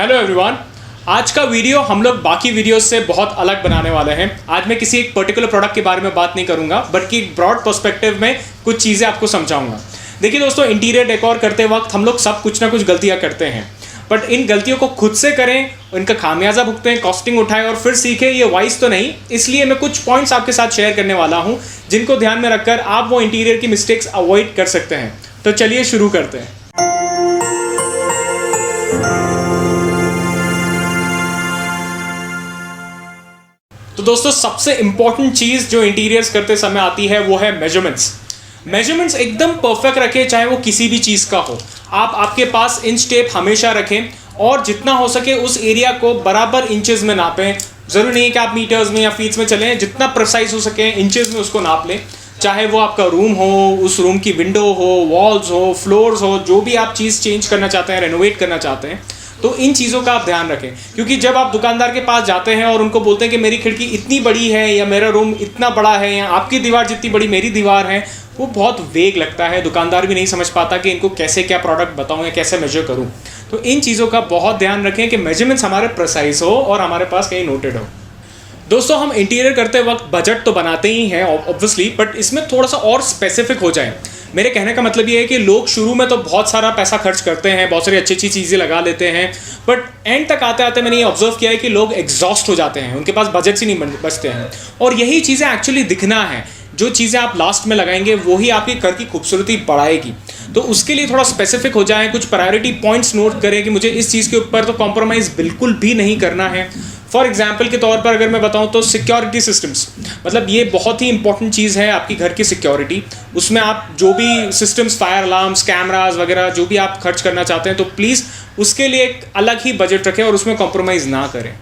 Hello everyone. आज का video हम लोग बाकी वीडियोस से बहुत अलग बनाने वाले हैं। आज मैं किसी एक पर्टिकुलर प्रोडक्ट के बारे में बात नहीं करूंगा, बल्कि एक ब्रॉड पर्सपेक्टिव में कुछ चीज़ें आपको समझाऊंगा। देखिए दोस्तों, इंटीरियर डेकोर करते वक्त हम लोग सब कुछ ना कुछ गलतियां करते हैं, बट इन गलतियों को खुद से करें, इनका खामियाजा भुगतें, कॉस्टिंग उठाएं और फिर सीखें, ये वाइज तो नहीं। इसलिए मैं कुछ पॉइंट्स आपके साथ शेयर करने वाला हूं जिनको ध्यान में रखकर आप वो इंटीरियर की मिस्टेक्स अवॉइड कर सकते हैं। तो चलिए शुरू करते हैं। तो दोस्तों, सबसे इंपॉर्टेंट चीज़ जो इंटीरियर्स करते समय आती है वो है मेजरमेंट्स एकदम परफेक्ट रखें, चाहे वो किसी भी चीज़ का हो। आप आपके पास इंच टेप हमेशा रखें और जितना हो सके उस एरिया को बराबर इंचेस में नापें। ज़रूरी नहीं है कि आप मीटर्स में या फीट्स में चलें, जितना प्रिसाइज हो सके इंचेस में उसको नाप लें। चाहे वो आपका रूम हो, उस रूम की विंडो हो, वॉल्स हो, फ्लोर्स हो, जो भी आप चीज़ चेंज करना चाहते हैं, रेनोवेट करना चाहते हैं, तो इन चीज़ों का आप ध्यान रखें। क्योंकि जब आप दुकानदार के पास जाते हैं और उनको बोलते हैं कि मेरी खिड़की इतनी बड़ी है या मेरा रूम इतना बड़ा है या आपकी दीवार जितनी बड़ी मेरी दीवार है, वो बहुत वेग लगता है। दुकानदार भी नहीं समझ पाता कि इनको कैसे क्या प्रोडक्ट बताऊं या कैसे मेजर करूं। तो इन चीज़ों का बहुत ध्यान रखें कि मेजरमेंट्स हमारे प्रिसाइज हो और हमारे पास कहीं नोटेड हो। दोस्तों, हम इंटीरियर करते वक्त बजट तो बनाते ही हैं ऑब्वियसली, बट इसमें थोड़ा सा और स्पेसिफिक हो जाए। मेरे कहने का मतलब ये है कि लोग शुरू में तो बहुत सारा पैसा खर्च करते हैं, बहुत सारी अच्छी अच्छी चीज़ें लगा लेते हैं, बट एंड तक आते आते मैंने ये ऑब्जर्व किया है कि लोग एग्जॉस्ट हो जाते हैं, उनके पास बजट ही नहीं बचते हैं। और यही चीज़ें एक्चुअली दिखना है। जो चीज़ें आप लास्ट में लगाएंगे वही आपके घर की खूबसूरती बढ़ाएगी। तो उसके लिए थोड़ा स्पेसिफिक हो जाए, कुछ प्रायोरिटी पॉइंट्स नोट करें कि मुझे इस चीज़ के ऊपर तो कॉम्प्रोमाइज़ बिल्कुल भी नहीं करना है। फॉर एग्जाम्पल के तौर पर अगर मैं बताऊं तो सिक्योरिटी सिस्टम्स, मतलब ये बहुत ही इंपॉर्टेंट चीज़ है आपकी घर की सिक्योरिटी। उसमें आप जो भी सिस्टम्स, फायर अलार्म्स, कैमराज वगैरह जो भी आप खर्च करना चाहते हैं, तो प्लीज़ उसके लिए एक अलग ही बजट रखें और उसमें कॉम्प्रोमाइज़ ना करें।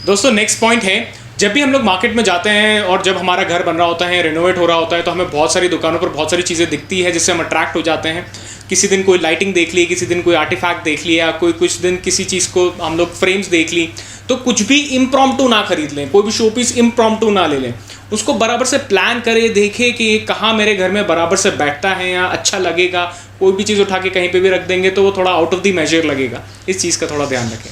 दोस्तों, नेक्स्ट पॉइंट है, जब भी हम लोग मार्केट में जाते हैं और जब हमारा घर बन रहा होता है, रेनोवेट हो रहा होता है, तो हमें बहुत सारी दुकानों पर बहुत सारी चीज़ें दिखती है जिससे हम अट्रैक्ट हो जाते हैं। किसी दिन कोई लाइटिंग देख ली, किसी दिन कोई आर्टिफैक्ट देख लिया, कुछ दिन किसी चीज़ को हम लोग फ्रेम्स देख ली। तो कुछ भी इम्प्रॉम्प्टू ना खरीद लें, कोई भी शो पीस इम्प्रॉम्प्टू ना ले लें। उसको बराबर से प्लान करें, देखें कि ये कहाँ मेरे घर में बराबर से बैठता है या अच्छा लगेगा। कोई भी चीज़ उठा के कहीं पे भी रख देंगे तो वो थोड़ा आउट ऑफ द मेजर लगेगा। इस चीज़ का थोड़ा ध्यान रखें।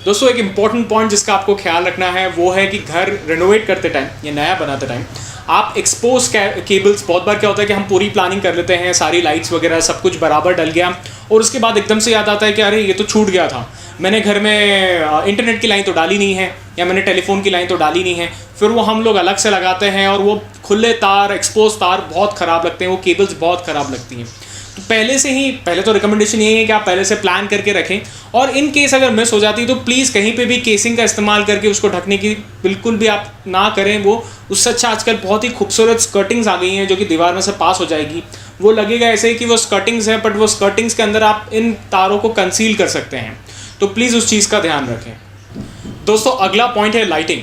दोस्तों, एक इंपॉर्टेंट पॉइंट जिसका आपको ख्याल रखना है वो है कि घर रेनोवेट करते टाइम या नया बनाते टाइम आप एक्सपोज केबल्स, बहुत बार क्या होता है कि हम पूरी प्लानिंग कर लेते हैं, सारी लाइट्स वगैरह सब कुछ बराबर डल गया और उसके बाद एकदम से याद आता है कि अरे ये तो छूट गया था, मैंने घर में इंटरनेट की लाइन तो डाली नहीं है या मैंने टेलीफोन की लाइन तो डाली नहीं है। फिर वो हम लोग अलग से लगाते हैं और वो खुले तार, एक्सपोज तार बहुत ख़राब लगते हैं, वो केबल्स बहुत ख़राब लगती हैं। तो पहले तो रिकमेंडेशन यही है कि आप पहले से प्लान करके रखें, और इन केस अगर मिस हो जाती है तो प्लीज़ कहीं पे भी केसिंग का इस्तेमाल करके उसको ढकने की बिल्कुल भी आप ना करें। वो उससे अच्छा आजकल बहुत ही खूबसूरत स्कर्टिंग्स आ गई हैं जो कि दीवार में से पास हो जाएगी। वो लगेगा ऐसे ही कि वो स्कर्टिंग्स है, बट वो स्कर्टिंग्स के अंदर आप इन तारों को कंसील कर सकते हैं। तो प्लीज़ उस चीज़ का ध्यान रखें। दोस्तों, अगला पॉइंट है लाइटिंग।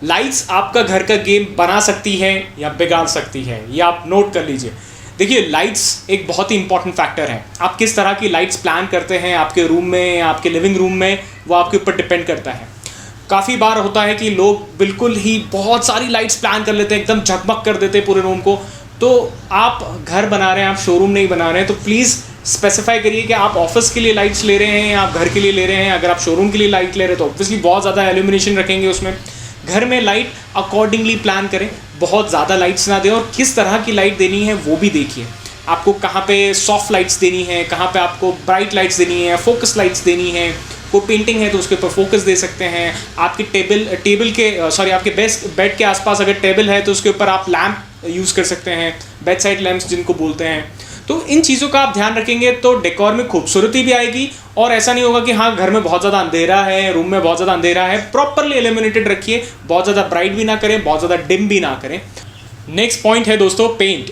लाइट्स आपका घर का गेम बना सकती है या बिगाड़ सकती है, ये आप नोट कर लीजिए। देखिए, लाइट्स एक बहुत ही इंपॉर्टेंट फैक्टर है। आप किस तरह की लाइट्स प्लान करते हैं आपके रूम में, आपके लिविंग रूम में, वो आपके ऊपर डिपेंड करता है। काफ़ी बार होता है कि लोग बिल्कुल ही बहुत सारी लाइट्स प्लान कर लेते हैं, एकदम झकमक कर देते हैं पूरे रूम को। तो आप घर बना रहे हैं, आप शोरूम नहीं बना रहे हैं, तो प्लीज़ स्पेसिफाई करिए कि आप ऑफिस के लिए लाइट्स ले रहे हैं या आप घर के लिए ले रहे हैं। अगर आप शोरूम के लिए लाइट ले रहे हैं तो ऑब्वियसली बहुत ज़्यादा एल्यूमिनेशन रखेंगे उसमें। घर में लाइट अकॉर्डिंगली प्लान करें, बहुत ज़्यादा लाइट्स ना दें, और किस तरह की लाइट देनी है वो भी देखिए। आपको कहाँ पे सॉफ्ट लाइट्स देनी है, कहाँ पे आपको ब्राइट लाइट्स देनी है, फोकस लाइट्स देनी है। कोई पेंटिंग है तो उसके ऊपर फोकस दे सकते हैं। आपके आपके बेड के आसपास अगर टेबल है तो उसके ऊपर आप लैम्प यूज़ कर सकते हैं, बेड साइड लैम्प्स जिनको बोलते हैं। तो इन चीज़ों का आप ध्यान रखेंगे तो डेकोर में खूबसूरती भी आएगी, और ऐसा नहीं होगा कि हाँ घर में बहुत ज़्यादा अंधेरा है, रूम में बहुत ज़्यादा अंधेरा है। प्रॉपरली एलिमिनेटेड रखिए, बहुत ज़्यादा ब्राइट भी ना करें, बहुत ज़्यादा डिम भी ना करें। नेक्स्ट पॉइंट है दोस्तों, पेंट।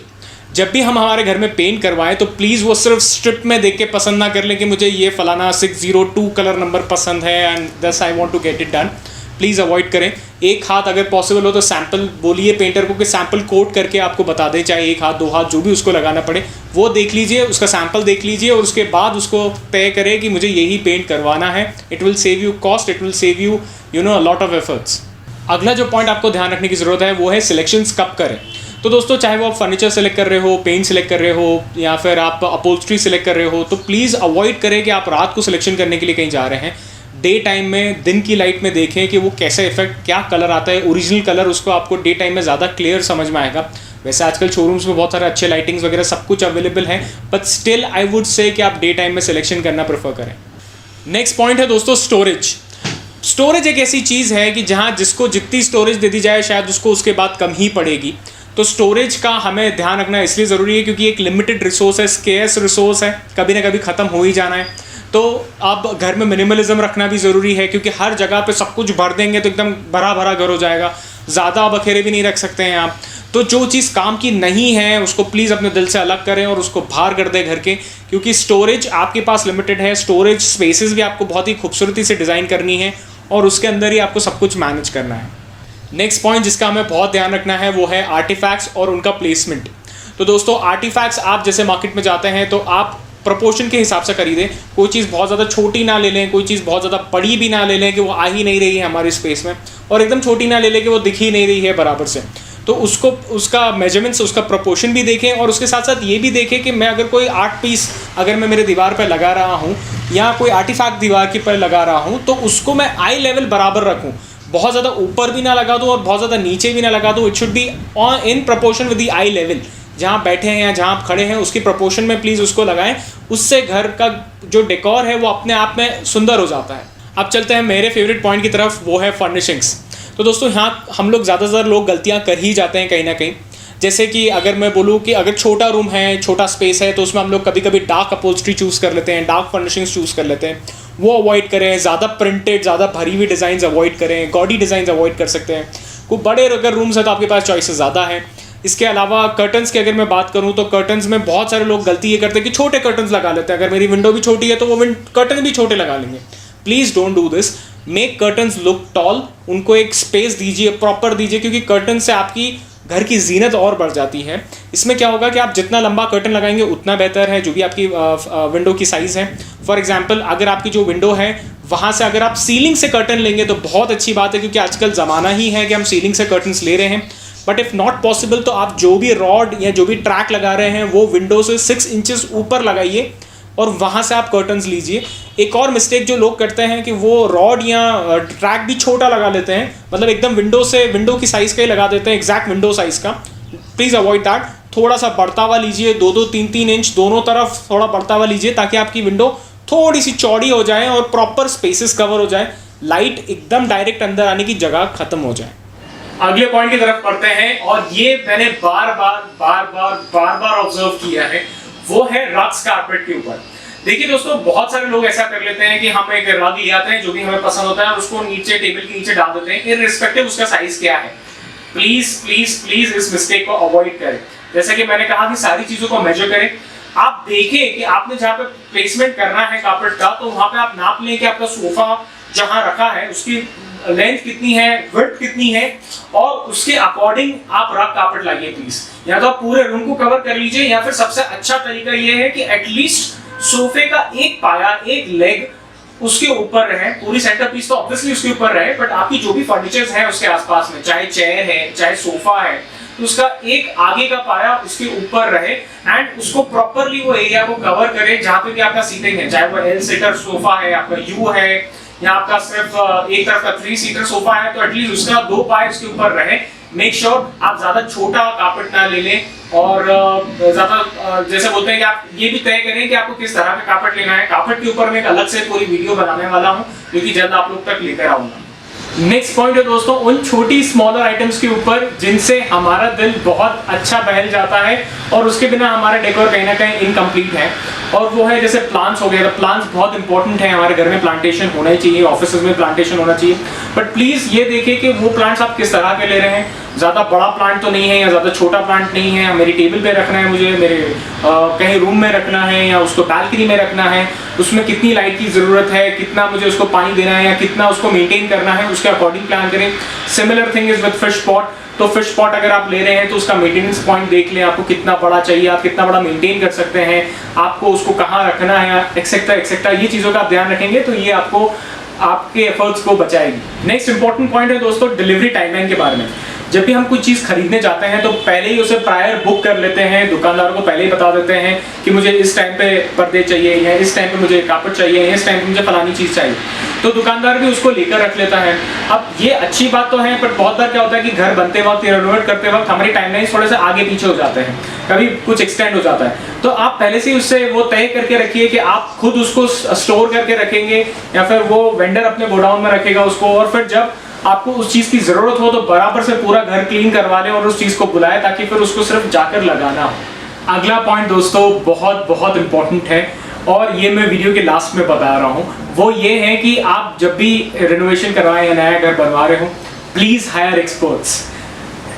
जब भी हम हमारे घर में पेंट करवाएं तो प्लीज़ वो सिर्फ स्ट्रिप में देख के पसंद ना कर लें कि मुझे ये फलाना 602 कलर नंबर पसंद है and thus I want to get it done. Please avoid करें। एक हाथ अगर पॉसिबल हो तो सैम्पल बोलिए पेंटर को कि सैम्पल कोट करके आपको बता दें, चाहे एक हाथ, दो हाथ, जो भी उसको लगाना पड़े वो देख लीजिए, उसका सैम्पल देख लीजिए और उसके बाद उसको तय करें कि मुझे यही पेंट करवाना है। It will save you cost, it will save you a lot of efforts. अगला जो पॉइंट आपको ध्यान रखने की ज़रूरत है वो है सिलेक्शंस कब करें। तो दोस्तों, चाहे वो आप फर्नीचर सेलेक्ट कर रहे हो, पेंट सेलेक्ट कर रहे हो या फिर आप अपहोल्स्ट्री सेलेक्ट कर रहे हो, तो प्लीज़ अवॉइड करें कि आप रात को सिलेक्शन करने के लिए कहीं जा रहे हैं। डे टाइम में, दिन की लाइट में देखें कि वो कैसे इफेक्ट, क्या कलर आता है, ओरिजिनल कलर उसको आपको डे टाइम में ज़्यादा क्लियर समझ में आएगा। वैसे आजकल शोरूम्स में बहुत सारे अच्छे लाइटिंग्स वगैरह सब कुछ अवेलेबल है, but still I would say कि आप डे टाइम में सिलेक्शन करना प्रेफर करें। नेक्स्ट पॉइंट है दोस्तों स्टोरेज। स्टोरेज एक ऐसी चीज़ है कि जहाँ जिसको जितनी स्टोरेज दे दी जाए शायद उसको उसके बाद कम ही पड़ेगी। तो स्टोरेज का हमें ध्यान रखना इसलिए ज़रूरी है क्योंकि एक लिमिटेड रिसोर्स है, स्केर्स रिसोर्स है, कभी ना कभी ख़त्म हो ही जाना है। तो आप घर में मिनिमलिज्म रखना भी ज़रूरी है क्योंकि हर जगह पे सब कुछ भर देंगे तो एकदम भरा भरा घर हो जाएगा। ज़्यादा बखेरे भी नहीं रख सकते हैं आप। तो जो चीज़ काम की नहीं है उसको प्लीज़ अपने दिल से अलग करें और उसको बाहर कर दें घर के, क्योंकि स्टोरेज आपके पास लिमिटेड है। स्टोरेज स्पेसेस भी आपको बहुत ही खूबसूरती से डिज़ाइन करनी है और उसके अंदर ही आपको सब कुछ मैनेज करना है। नेक्स्ट पॉइंट जिसका हमें बहुत ध्यान रखना है वो है आर्टिफैक्ट्स और उनका प्लेसमेंट। तो दोस्तों आर्टिफैक्ट्स आप जैसे मार्केट में जाते हैं तो आप प्रोपोर्शन के हिसाब से खरीदें। कोई चीज़ बहुत ज़्यादा छोटी ना ले लें, कोई चीज़ बहुत ज़्यादा बड़ी भी ना ले लें कि वो आ ही नहीं रही है हमारे स्पेस में, और एकदम छोटी ना ले लें कि वो दिख ही नहीं रही है बराबर से। तो उसको उसका मेजरमेंट्स, उसका प्रोपोर्शन भी देखें और उसके साथ साथ ये भी देखें कि मैं अगर कोई आर्ट पीस अगर मैं मेरे दीवार पर लगा रहा हूँ या कोई आर्टिफैक्ट दीवार के पर लगा रहा हूँ तो उसको मैं आई लेवल बराबर रखूँ। बहुत ज़्यादा ऊपर भी ना लगा दूँ और बहुत ज़्यादा नीचे भी ना लगा दूँ। It should be in proportion with the I level. जहाँ बैठे हैं या जहाँ आप खड़े हैं उसकी प्रोपोर्शन में प्लीज़ उसको लगाएं। उससे घर का जो डेकोर है वो अपने आप में सुंदर हो जाता है। अब चलते हैं मेरे फेवरेट पॉइंट की तरफ, वो है फर्निशिंग्स। तो दोस्तों यहाँ हम लोग ज़्यादातर लोग गलतियाँ कर ही जाते हैं कहीं ना कहीं। जैसे कि अगर मैं बोलूँ कि अगर छोटा रूम है, छोटा स्पेस है, तो उसमें हम लोग कभी कभी डार्क अपहोल्स्ट्री चूज़ कर लेते हैं, डार्क फर्निशिंग्स चूज़ कर लेते हैं। वो अवॉइड करें। ज़्यादा प्रिंटेड, ज़्यादा भरी हुई डिज़ाइंस अवॉइड करें। गॉडी डिज़ाइंस अवॉइड कर सकते हैं। कोई बड़े अगर रूम्स है तो आपके पास चॉइसेस ज़्यादा है। इसके अलावा कर्टन्स की अगर मैं बात करूं तो कर्टन्स में बहुत सारे लोग गलती ये करते हैं कि छोटे कर्टन्स लगा लेते हैं। अगर मेरी विंडो भी छोटी है तो वो कर्टन भी छोटे लगा लेंगे। Please don't do this. Make curtains look tall. उनको एक स्पेस दीजिए, प्रॉपर दीजिए, क्योंकि कर्टन से आपकी घर की जीनत और बढ़ जाती है। इसमें क्या होगा कि आप जितना लंबा कर्टन लगाएंगे उतना बेहतर है, जो भी आपकी विंडो की साइज़ है। फॉर एग्जांपल अगर आपकी जो विंडो है वहाँ से अगर आप सीलिंग से कर्टन लेंगे तो बहुत अच्छी बात है, क्योंकि आजकल ज़माना ही है कि हम सीलिंग से कर्टन्स ले रहे हैं। बट इफ़ नॉट पॉसिबल तो आप जो भी रॉड या जो भी ट्रैक लगा रहे हैं वो विंडो से 6 इंचेस ऊपर लगाइए और वहाँ से आप कर्टन्स लीजिए। एक और मिस्टेक जो लोग करते हैं कि वो रॉड या ट्रैक भी छोटा लगा लेते हैं, मतलब एकदम विंडो की साइज़ का ही लगा देते हैं, एग्जैक्ट विंडो साइज़ का। Please avoid that. थोड़ा सा बढ़ता हुआ लीजिए, 2-2, 3-3 इंच दोनों तरफ थोड़ा बढ़ता हुआ लीजिए, ताकि आपकी विंडो थोड़ी सी चौड़ी हो जाए और प्रॉपर स्पेसेस कवर हो जाए, लाइट एकदम डायरेक्ट अंदर आने की जगह खत्म हो जाए। अगले पॉइंट की तरफ पढ़ते हैं, और ये मैंने बार बार ऑब्जर्व किया है, वो है रग्स कारपेट के ऊपर। देखिए दोस्तों, बहुत सारे लोग ऐसा कर लेते हैं कि हम एक रग ले आते हैं जो भी हमें पसंद होता है और उसको नीचे टेबल के नीचे डाल देते हैं, इररिस्पेक्टिव उसका साइज क्या है। प्लीज प्लीज प्लीज इस मिस्टेक को अवॉइड करें। जैसा कि मैंने कहा कि सारी चीजों को मेजर करें। आप देखें कि आपने जहाँ पे प्लेसमेंट करना है कारपेट का, तो वहां पे आप नाप लें कि आपका सोफा जहां रखा है उसकी लेंथ कितनी है, विड्थ कितनी है, और उसके अकॉर्डिंग आप रग कारपेट लाइए प्लीज। या तो आप पूरे रूम को कवर कर लीजिए, या फिर सबसे अच्छा तरीका ये है कि एटलीस्ट सोफे का एक पाया, एक लेग उसके ऊपर रहे। पूरी सेंटर पीस तो ऑब्वियसली उसके ऊपर रहे, बट आपकी जो भी फर्नीचर्स है उसके आसपास में, चाहे चेयर है चाहे सोफा है, तो उसका एक आगे का पाया उसके ऊपर रहे एंड उसको प्रॉपरली वो एरिया को कवर करे जहाँ पे भी आपका सीटिंग है, चाहे वो एल सीटर सोफा है, आपका यू है, या आपका सिर्फ एक तरफ का 3 सीटर सोफा है, तो एटलीस्ट उसका 2 पाए उसके ऊपर रहे। मेक श्योर आप ज्यादा छोटा कारपेट ना ले लें, और ज्यादा जैसे बोलते हैं कि आप ये भी तय करें कि आपको किस तरह का कारपेट लेना है। कारपेट के ऊपर मैं एक अलग से पूरी वीडियो बनाने वाला हूँ, जो कि जल्द आप लोग तक लेकर आऊंगा। नेक्स्ट पॉइंट है दोस्तों उन छोटी स्मॉलर आइटम्स के ऊपर जिनसे हमारा दिल बहुत अच्छा बहल जाता है और उसके बिना हमारा डेकोर कहीं ना कहीं इनकम्प्लीट है, और वो है जैसे प्लांट्स हो गया। तो प्लांट्स बहुत इंपॉर्टेंट है, हमारे घर में प्लांटेशन होना ही चाहिए, ऑफिस में प्लांटेशन होना चाहिए, बट प्लीज़ ये देखिए कि वो प्लांट्स आप किस तरह के ले रहे हैं। ज़्यादा बड़ा प्लांट तो नहीं है या ज़्यादा छोटा प्लांट नहीं है, मेरी टेबल पे रखना है मुझे, मेरे कहीं रूम में रखना है या उसको बालकनी में रखना है, उसमें कितनी लाइट की ज़रूरत है, कितना मुझे उसको पानी देना है या कितना उसको मेंटेन करना है, उसके अकॉर्डिंग प्लान करें। Similar thing is with fish pot. तो फिश पॉट अगर आप ले रहे हैं तो उसका मेंटेनेंस पॉइंट देख लें, आपको कितना बड़ा चाहिए, आप कितना बड़ा मेंटेन कर सकते हैं, आपको उसको कहाँ रखना है, एक्सेट्रा एक्सेट्रा। ये चीज़ों का आप ध्यान रखेंगे तो ये आपको आपके एफर्ट्स को बचाएगी। नेक्स्ट इंपॉर्टेंट पॉइंट है दोस्तों डिलीवरी टाइमलाइन के बारे में। जब भी हम कुछ चीज़ खरीदने जाते हैं तो पहले ही उसे प्रायर बुक कर लेते हैं, दुकानदार को पहले ही बता देते हैं कि मुझे इस टाइम पे पर्दे चाहिए, या इस टाइम पे मुझे कापड़ चाहिए, या इस टाइम पे मुझे फलानी चीज़ चाहिए, तो दुकानदार भी उसको लेकर रख लेता है। अब ये अच्छी बात तो है, पर बहुत बार क्या होता है कि घर बनते वक्त या रेनोवेट करते वक्त हमारी टाइमलाइन थोड़े से आगे पीछे हो जाते हैं, कभी कुछ एक्सटेंड हो जाता है। तो आप पहले से उससे वो तय करके रखिए कि आप खुद उसको स्टोर करके रखेंगे या फिर वो वेंडर अपने गोडाउन में रखेगा उसको, और फिर जब आपको उस चीज़ की ज़रूरत हो तो बराबर से पूरा घर क्लीन करवा लें और उस चीज़ को बुलाएं, ताकि फिर उसको सिर्फ जाकर लगाना हो। अगला पॉइंट दोस्तों बहुत बहुत इंपॉर्टेंट है, और ये मैं वीडियो के लास्ट में बता रहा हूँ, वो ये है कि आप जब भी रेनोवेशन करवाएं या नया घर बनवा रहे हो, प्लीज़ हायर एक्सपर्ट्स।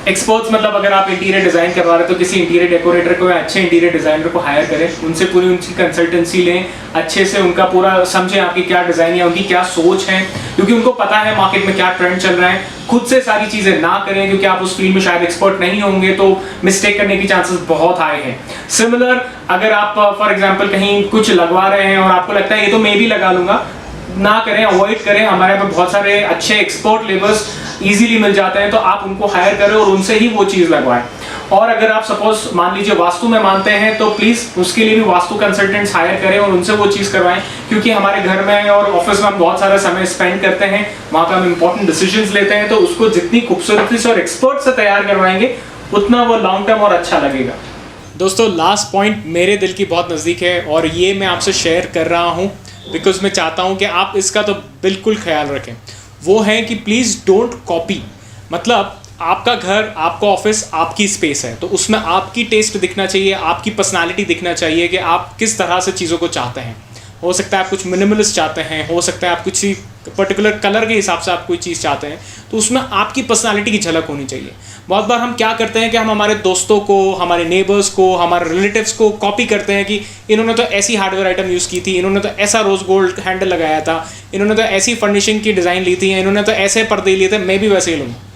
एक्सपर्ट्स मतलब अगर आप इंटीरियर डिज़ाइन करवा रहे हो तो किसी इंटीरियर डेकोरेटर को या अच्छे इंटीरियर डिज़ाइनर को हायर करें, उनसे पूरी उनकी कंसल्टेंसी लें, अच्छे से उनका पूरा समझें आपकी क्या डिज़ाइन या उनकी क्या सोच है, क्योंकि उनको पता है मार्केट में क्या ट्रेंड चल रहा है। खुद से सारी चीज़ें ना करें, क्योंकि आप उस फील्ड में शायद एक्सपर्ट नहीं होंगे तो मिस्टेक करने की चांसेस बहुत हाई हैं। सिमिलर अगर आप फॉर एग्जांपल कहीं कुछ लगवा रहे हैं और आपको लगता है ये तो मैं भी लगा लूँगा, ना करें, अवॉइड करें। हमारे यहाँ पे बहुत सारे अच्छे एक्सपर्ट लेबर्स इजीली मिल जाते हैं, तो आप उनको हायर करें और उनसे ही वो चीज़ लगवाएं। और अगर आप सपोज मान लीजिए वास्तु में मानते हैं तो प्लीज़ उसके लिए भी वास्तु कंसल्टेंट्स हायर करें और उनसे वो चीज़ करवाएं, क्योंकि हमारे घर में और ऑफिस में हम बहुत सारा समय स्पेंड करते हैं, वहाँ पे हम इंपॉर्टेंट डिसीजंस लेते हैं, तो उसको जितनी खूबसूरती से और एक्सपर्ट से तैयार करवाएंगे उतना वो लॉन्ग टर्म और अच्छा लगेगा। दोस्तों लास्ट पॉइंट मेरे दिल की बहुत नज़दीक है और ये मैं आपसे शेयर कर रहा हूँ बिकॉज मैं चाहता हूँ कि आप इसका तो बिल्कुल ख्याल रखें। वो है कि प्लीज़ डोंट कॉपी। मतलब आपका घर, आपका ऑफिस, आपकी स्पेस है, तो उसमें आपकी टेस्ट दिखना चाहिए, आपकी पर्सनालिटी दिखना चाहिए कि आप किस तरह से चीज़ों को चाहते हैं। हो सकता है आप कुछ मिनिमलिस्ट चाहते हैं, हो सकता है आप कुछ पर्टिकुलर कलर के हिसाब से आप कोई चीज़ चाहते हैं, तो उसमें आपकी पर्सनालिटी की झलक होनी चाहिए। बहुत बार हम क्या करते हैं कि हम हमारे दोस्तों को, हमारे नेबर्स को, हमारे रिलेटिव्स को कॉपी करते हैं कि इन्होंने तो ऐसी हार्डवेयर आइटम यूज़ की थी, इन्होंने तो ऐसा रोज़ गोल्ड हैंडल लगाया था, इन्होंने तो ऐसी फर्निशिंग की डिज़ाइन ली थी, इन्होंने तो ऐसे पर्दे लिए थे, मैं भी वैसे ही लूँगा।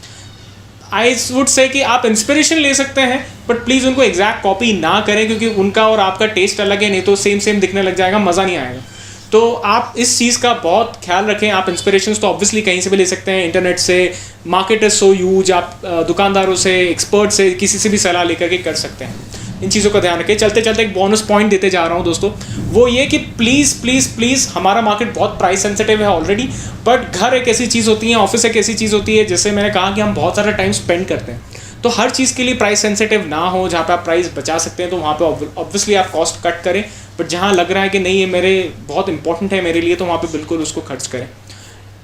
आई वुड से कि आप इंस्पिरेशन ले सकते हैं, बट प्लीज़ उनको एग्जैक्ट कॉपी ना करें, क्योंकि उनका और आपका टेस्ट अलग है, नहीं तो सेम सेम दिखने लग जाएगा, मज़ा नहीं आएगा। तो आप इस चीज़ का बहुत ख्याल रखें। आप इंस्पिरेशंस तो ऑब्वियसली कहीं से भी ले सकते हैं, इंटरनेट से, मार्केट इज़ सो ह्यूज, आप दुकानदारों से, एक्सपर्ट से, किसी से भी सलाह लेकर के कर सकते हैं। इन चीज़ों का ध्यान रखें। चलते चलते एक बोनस पॉइंट देते जा रहा हूँ दोस्तों, वो ये कि प्लीज़ प्लीज़ प्लीज़, हमारा मार्केट बहुत प्राइस सेंसिटिव है ऑलरेडी, बट घर एक ऐसी चीज़ होती है, ऑफिस एक ऐसी चीज़ होती है, जैसे मैंने कहा कि हम बहुत सारा टाइम स्पेंड करते हैं, तो हर चीज़ के लिए प्राइस सेंसिटिव ना हो। जहाँ पे आप प्राइस बचा सकते हैं तो वहाँ पे ऑब्वियसली आप कॉस्ट कट करें, बट जहाँ लग रहा है कि नहीं ये मेरे बहुत इंपॉर्टेंट है मेरे लिए, तो वहाँ पे बिल्कुल उसको खर्च करें।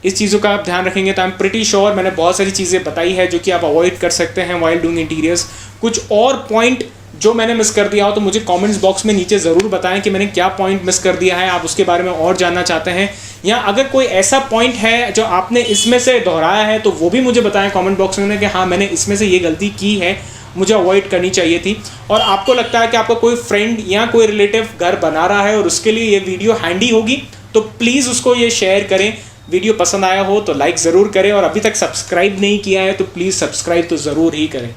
इस चीज़ों का आप ध्यान रखेंगे तो आई एम प्रिटी श्योर मैंने बहुत सारी चीज़ें बताई है जो कि आप अवॉइड कर सकते हैं वाइल डूइंग इंटीरियर्स। कुछ और पॉइंट जो मैंने मिस कर दिया हो तो मुझे कमेंट्स बॉक्स में नीचे ज़रूर बताएं कि मैंने क्या पॉइंट मिस कर दिया है, आप उसके बारे में और जानना चाहते हैं, या अगर कोई ऐसा पॉइंट है जो आपने इसमें से दोहराया है तो वो भी मुझे बताएं कमेंट बॉक्स में कि हाँ मैंने इसमें से ये गलती की है, मुझे अवॉइड करनी चाहिए थी। और आपको लगता है कि आपका कोई फ्रेंड या कोई रिलेटिव घर बना रहा है और उसके लिए ये वीडियो हैंडी होगी, तो प्लीज़ उसको ये शेयर करें। वीडियो पसंद आया हो तो लाइक ज़रूर करें, और अभी तक सब्सक्राइब नहीं किया है तो प्लीज़ सब्सक्राइब तो ज़रूर ही करें।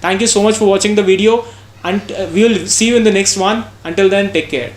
Thank you so much for watching the video, and we will see you in the next one. Until then, take care.